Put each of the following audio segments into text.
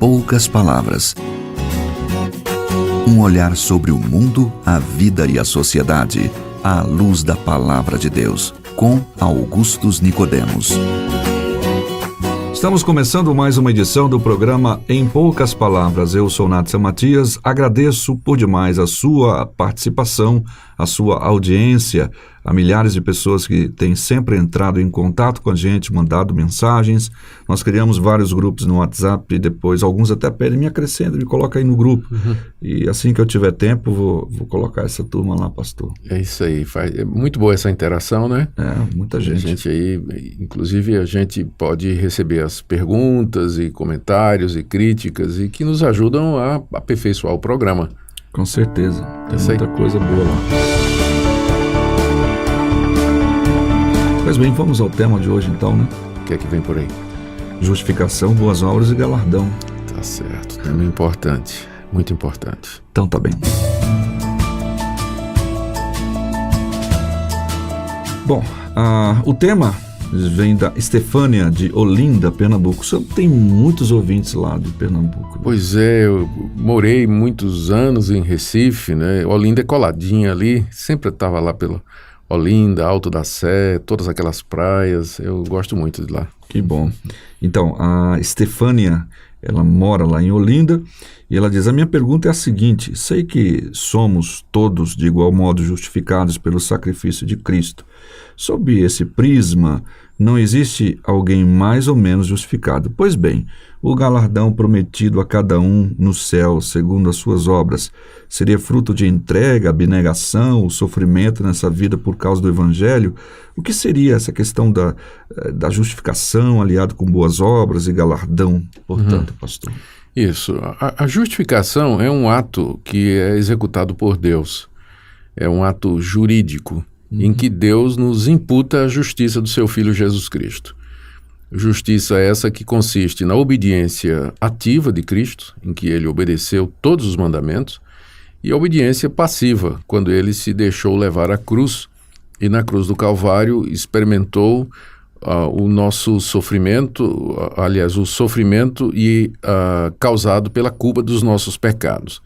poucas palavras. Um olhar sobre o mundo, a vida e a sociedade, à luz da Palavra de Deus, com Augustus Nicodemos. Estamos começando mais uma edição do programa Em Poucas Palavras. Eu sou Natsan Matias, agradeço por demais a sua participação, a sua audiência, a milhares de pessoas que têm sempre entrado em contato com a gente, mandado mensagens. Nós criamos vários grupos no WhatsApp e depois alguns até pedem, me acrescenta, me coloca aí no grupo. E assim que eu tiver tempo, vou colocar essa turma lá, pastor. É isso aí, é muito boa essa interação, né? Muita gente. A gente aí, inclusive a gente pode receber as perguntas e comentários e críticas e que nos ajudam a aperfeiçoar o programa. Com certeza, tem muita coisa boa lá. Pois bem, vamos ao tema de hoje então, né? O que é que vem por aí? Justificação, boas obras e galardão. Tá certo, tema importante, muito importante. Então tá bem. Bom, o tema vem da Estefânia de Olinda, Pernambuco. O senhor tem muitos ouvintes lá de Pernambuco. Né? Pois é, eu morei muitos anos em Recife, né? Olinda é coladinha ali, sempre estava lá pela Olinda, Alto da Sé, todas aquelas praias, eu gosto muito de lá. Que bom. Então, a Estefânia, ela mora lá em Olinda e ela diz, a minha pergunta é a seguinte, sei que somos todos de igual modo justificados pelo sacrifício de Cristo. Sob esse prisma, não existe alguém mais ou menos justificado. Pois bem, o galardão prometido a cada um no céu, segundo as suas obras, seria fruto de entrega, abnegação, o sofrimento nessa vida por causa do Evangelho? O que seria essa questão da justificação aliado com boas obras e galardão, portanto, pastor? Isso. A justificação é um ato que é executado por Deus. É um ato jurídico em que Deus nos imputa a justiça do seu Filho Jesus Cristo. Justiça essa que consiste na obediência ativa de Cristo, em que ele obedeceu todos os mandamentos, e a obediência passiva, quando ele se deixou levar à cruz e na cruz do Calvário experimentou o nosso sofrimento, aliás, o sofrimento causado pela culpa dos nossos pecados.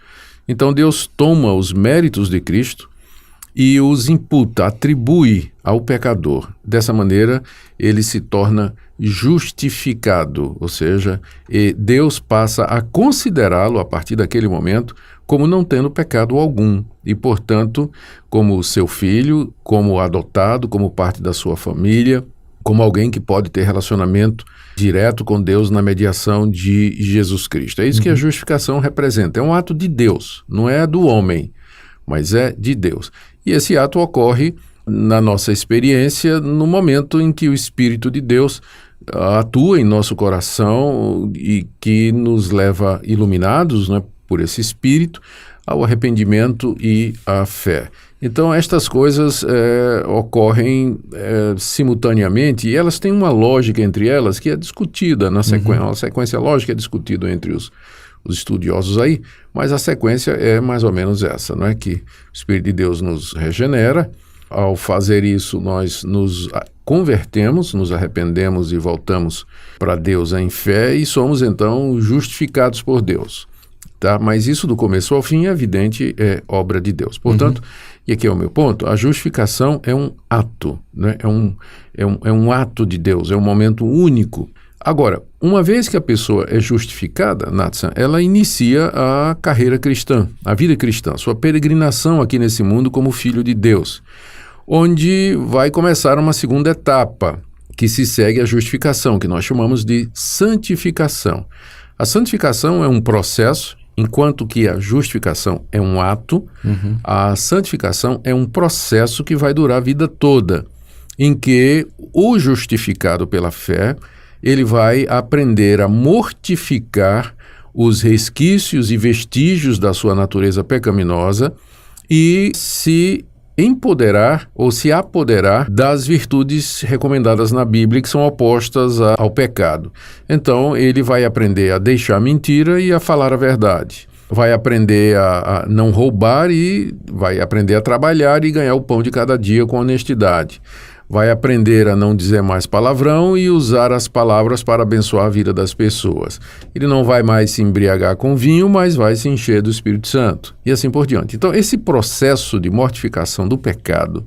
Então Deus toma os méritos de Cristo e os imputa, atribui ao pecador. Dessa maneira, ele se torna justificado, ou seja, Deus passa a considerá-lo, a partir daquele momento, como não tendo pecado algum, e, portanto, como seu filho, como adotado, como parte da sua família, como alguém que pode ter relacionamento direto com Deus na mediação de Jesus Cristo. É isso que a justificação representa. É um ato de Deus, não é do homem, mas é de Deus. E esse ato ocorre, na nossa experiência, no momento em que o Espírito de Deus atua em nosso coração e que nos leva iluminados, né, por esse Espírito ao arrependimento e à fé. Então, estas coisas ocorrem simultaneamente e elas têm uma lógica entre elas que é discutida na sequência. A sequência lógica é discutida entre os estudiosos aí, mas a sequência é mais ou menos essa, não é? Que o Espírito de Deus nos regenera, ao fazer isso nós nos convertemos, nos arrependemos e voltamos para Deus em fé e somos então justificados por Deus, tá? Mas isso do começo ao fim é evidente, é obra de Deus. Portanto, e aqui é o meu ponto, a justificação é um ato, né? É um ato de Deus, é um momento único. Agora, uma vez que a pessoa é justificada, Natsan, ela inicia a carreira cristã, a vida cristã, sua peregrinação aqui nesse mundo como filho de Deus, onde vai começar uma segunda etapa, que se segue a justificação, que nós chamamos de santificação. A santificação é um processo, enquanto que a justificação é um ato, a santificação é um processo que vai durar a vida toda, em que o justificado pela fé ele vai aprender a mortificar os resquícios e vestígios da sua natureza pecaminosa e se empoderar ou se apoderar das virtudes recomendadas na Bíblia que são opostas ao pecado. Então, ele vai aprender a deixar a mentira e a falar a verdade. Vai aprender a não roubar e vai aprender a trabalhar e ganhar o pão de cada dia com honestidade. vai aprender a não dizer mais palavrão e usar as palavras para abençoar a vida das pessoas. Ele não vai mais se embriagar com vinho, mas vai se encher do Espírito Santo, e assim por diante. Então, esse processo de mortificação do pecado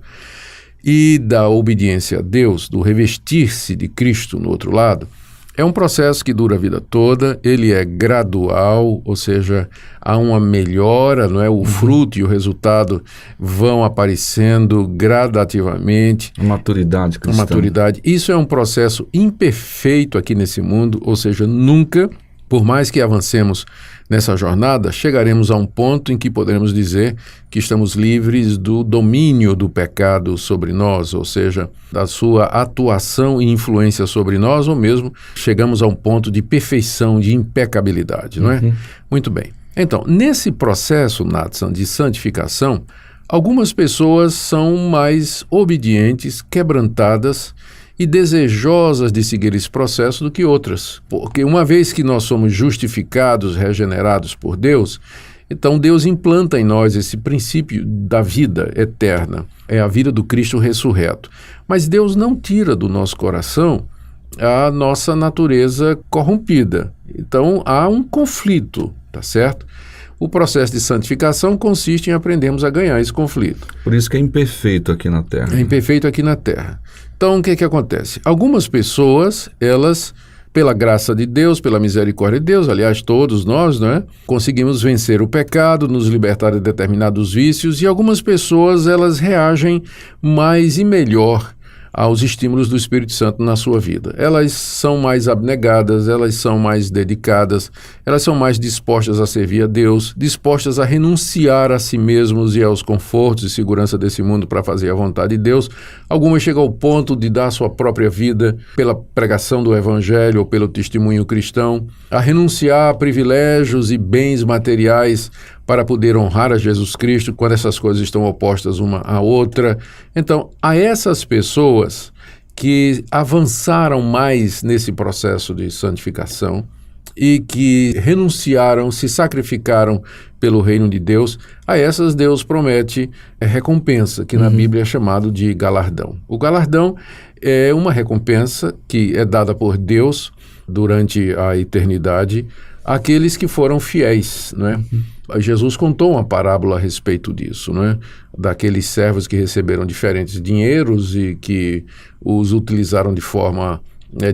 e da obediência a Deus, do revestir-se de Cristo no outro lado, é um processo que dura a vida toda, ele é gradual, ou seja, há uma melhora, não é? O fruto e o resultado vão aparecendo gradativamente. A maturidade cristã. A maturidade. Isso é um processo imperfeito aqui nesse mundo, ou seja, nunca, por mais que avancemos nessa jornada, chegaremos a um ponto em que poderemos dizer que estamos livres do domínio do pecado sobre nós, ou seja, da sua atuação e influência sobre nós, ou mesmo chegamos a um ponto de perfeição, de impecabilidade, não é? Muito bem. Então, nesse processo, Natsan, de santificação, algumas pessoas são mais obedientes, quebrantadas e desejosas de seguir esse processo do que outras. Porque uma vez que nós somos justificados, regenerados por Deus, então Deus implanta em nós esse princípio da vida eterna, é a vida do Cristo ressurreto. Mas Deus não tira do nosso coração a nossa natureza corrompida. Então há um conflito, tá certo? O processo de santificação consiste em aprendermos a ganhar esse conflito. Por isso que é imperfeito aqui na Terra. É imperfeito aqui na Terra. Então, o que acontece? Algumas pessoas, elas, pela graça de Deus, pela misericórdia de Deus, aliás, todos nós, né, conseguimos vencer o pecado, nos libertar de determinados vícios, e algumas pessoas, elas reagem mais e melhor aos estímulos do Espírito Santo na sua vida. Elas são mais abnegadas, elas são mais dedicadas, elas são mais dispostas a servir a Deus, dispostas a renunciar a si mesmos e aos confortos e segurança desse mundo para fazer a vontade de Deus. Algumas chegam ao ponto de dar a sua própria vida pela pregação do Evangelho ou pelo testemunho cristão, a renunciar a privilégios e bens materiais para poder honrar a Jesus Cristo quando essas coisas estão opostas uma à outra. Então, a essas pessoas que avançaram mais nesse processo de santificação e que renunciaram, se sacrificaram pelo reino de Deus, a essas Deus promete recompensa, que na Bíblia é chamado de galardão. O galardão é uma recompensa que é dada por Deus durante a eternidade àqueles que foram fiéis, não é? Jesus contou uma parábola a respeito disso, não é? Daqueles servos que receberam diferentes dinheiros e que os utilizaram de forma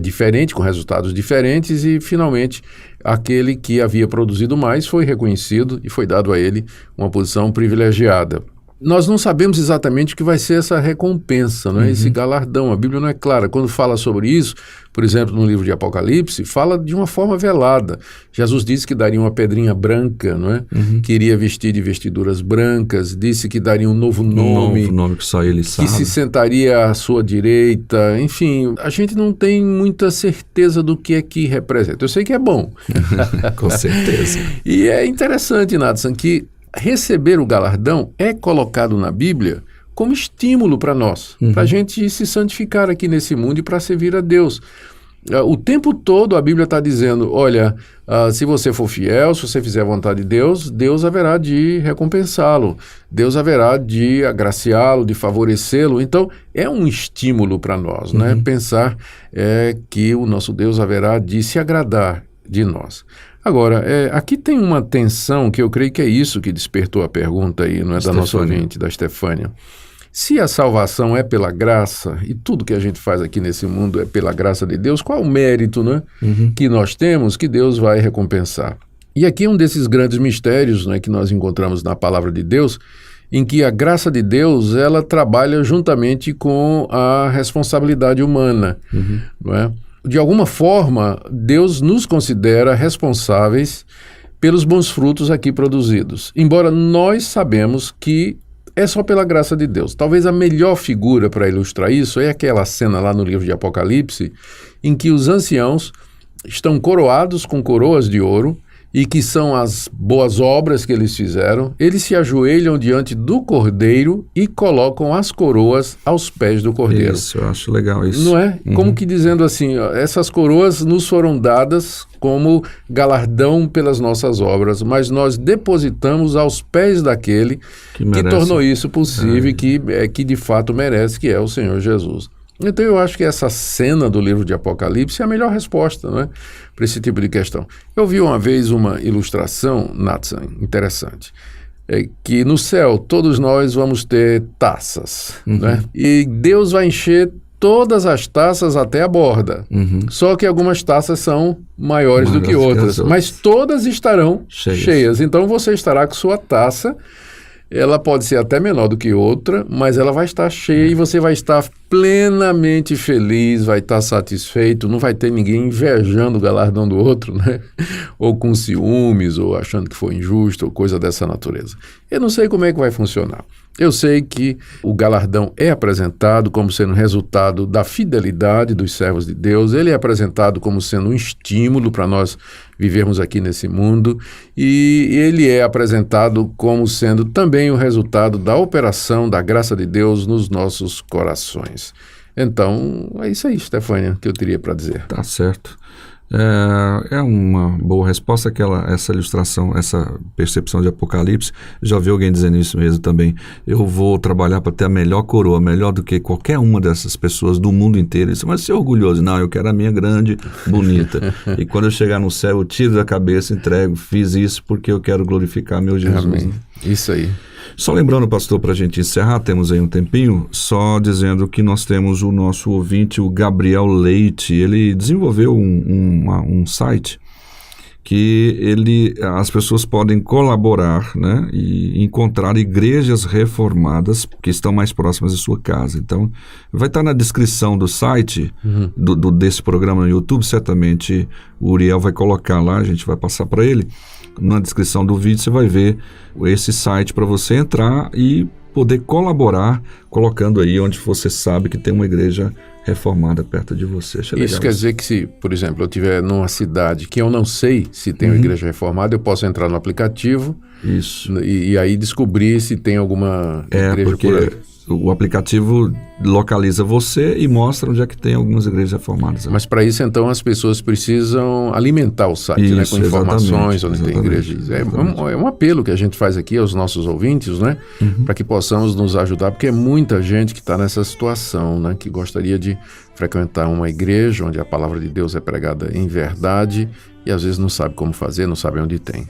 diferente, com resultados diferentes, e finalmente aquele que havia produzido mais foi reconhecido e foi dado a ele uma posição privilegiada. Nós não sabemos exatamente o que vai ser essa recompensa, não é? Esse galardão. A Bíblia não é clara. Quando fala sobre isso, por exemplo, no livro de Apocalipse, fala de uma forma velada. Jesus disse que daria uma pedrinha branca, não é? Que iria vestir de vestiduras brancas, disse que daria um novo nome. Um novo nome que só ele sabe. Que se sentaria à sua direita. Enfim, a gente não tem muita certeza do que é que representa. Eu sei que é bom. Com certeza. E é interessante, Natsan, que receber o galardão é colocado na Bíblia como estímulo para nós, para a gente se santificar aqui nesse mundo e para servir a Deus. O tempo todo a Bíblia está dizendo, olha, se você for fiel, se você fizer a vontade de Deus, Deus haverá de recompensá-lo, Deus haverá de agraciá-lo, de favorecê-lo. Então, é um estímulo para nós, né? Pensar que o nosso Deus haverá de se agradar de nós. Agora, aqui tem uma tensão que eu creio que é isso que despertou a pergunta aí, não é, da nossa ouvinte, da Estefânia. Se a salvação é pela graça, e tudo que a gente faz aqui nesse mundo é pela graça de Deus, qual é o mérito, né, que nós temos que Deus vai recompensar? E aqui é um desses grandes mistérios, né, que nós encontramos na palavra de Deus, em que a graça de Deus ela trabalha juntamente com a responsabilidade humana, não é? De alguma forma, Deus nos considera responsáveis pelos bons frutos aqui produzidos, embora nós sabemos que é só pela graça de Deus. Talvez a melhor figura para ilustrar isso é aquela cena lá no livro de Apocalipse, em que os anciãos estão coroados com coroas de ouro, e que são as boas obras que eles fizeram, eles se ajoelham diante do Cordeiro e colocam as coroas aos pés do Cordeiro. Isso, eu acho legal isso. Não é? Como que dizendo assim, ó, essas coroas nos foram dadas como galardão pelas nossas obras, mas nós depositamos aos pés daquele que tornou isso possível e que de fato merece, que é o Senhor Jesus. Então eu acho que essa cena do livro de Apocalipse é a melhor resposta, não é, para esse tipo de questão. Eu vi uma vez uma ilustração, Nathan, interessante, que no céu todos nós vamos ter taças, né? E Deus vai encher todas as taças até a borda. Só que algumas taças são maiores do que outras, mas todas estarão cheias. Então você estará com sua taça. Ela pode ser até menor do que outra, mas ela vai estar cheia e você vai estar plenamente feliz, vai estar satisfeito, não vai ter ninguém invejando o galardão do outro, né? Ou com ciúmes, ou achando que foi injusto, ou coisa dessa natureza. Eu não sei como é que vai funcionar. Eu sei que o galardão é apresentado como sendo resultado da fidelidade dos servos de Deus, ele é apresentado como sendo um estímulo para nós vivermos aqui nesse mundo, e ele é apresentado como sendo também o resultado da operação da graça de Deus nos nossos corações. Então, é isso aí, Stefânia, que eu teria para dizer. Tá certo. É uma boa resposta essa ilustração, essa percepção de Apocalipse. Já ouvi alguém dizendo isso mesmo também. Eu vou trabalhar para ter a melhor coroa, melhor do que qualquer uma dessas pessoas do mundo inteiro. Isso, mas ser orgulhoso. Não, eu quero a minha grande, bonita. E quando eu chegar no céu, eu tiro da cabeça, entrego, fiz isso porque eu quero glorificar meu Jesus. Amém. Isso aí. Só lembrando, pastor, para a gente encerrar, temos aí um tempinho, só dizendo que nós temos o nosso ouvinte, o Gabriel Leite. Ele desenvolveu um site que as pessoas podem colaborar, né, e encontrar igrejas reformadas que estão mais próximas de sua casa. Então, vai estar na descrição do site desse programa no YouTube, certamente o Uriel vai colocar lá, a gente vai passar para ele. Na descrição do vídeo você vai ver esse site para você entrar e poder colaborar, colocando aí onde você sabe que tem uma igreja reformada perto de você. Isso quer dizer que se, por exemplo, eu estiver numa cidade que eu não sei se tem uma igreja reformada, eu posso entrar no aplicativo e aí descobrir se tem alguma igreja por aí. O aplicativo localiza você e mostra onde é que tem algumas igrejas reformadas. Mas para isso, então, as pessoas precisam alimentar o site, né, com informações onde tem igrejas. É um apelo que a gente faz aqui aos nossos ouvintes, né, para que possamos nos ajudar, porque é muita gente que está nessa situação, né, que gostaria de frequentar uma igreja onde a palavra de Deus é pregada em verdade e às vezes não sabe como fazer, não sabe onde tem.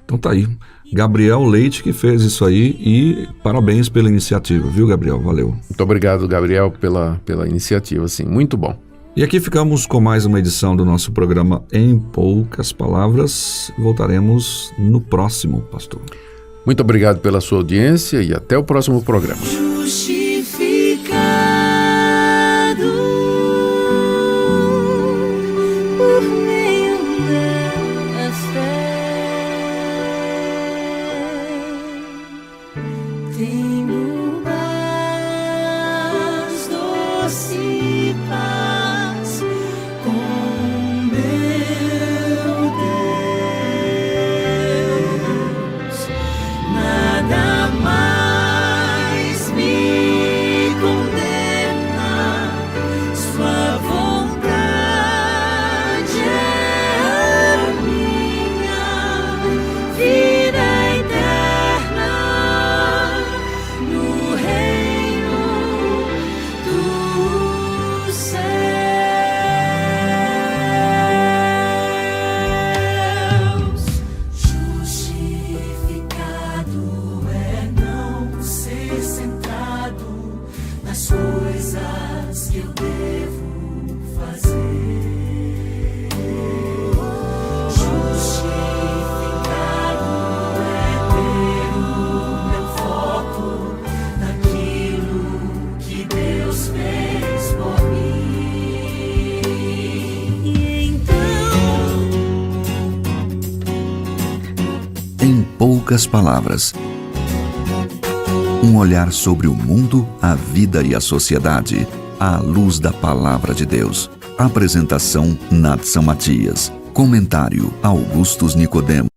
Então tá aí. Gabriel Leite que fez isso aí e parabéns pela iniciativa, viu, Gabriel? Valeu. Muito obrigado, Gabriel, pela iniciativa, sim, muito bom. E aqui ficamos com mais uma edição do nosso programa Em Poucas Palavras. Voltaremos no próximo, pastor. Muito obrigado pela sua audiência e até o próximo programa. Em poucas palavras. Um olhar sobre o mundo, a vida e a sociedade, à luz da palavra de Deus. Apresentação: Nathan Matias. Comentário: Augustus Nicodemo.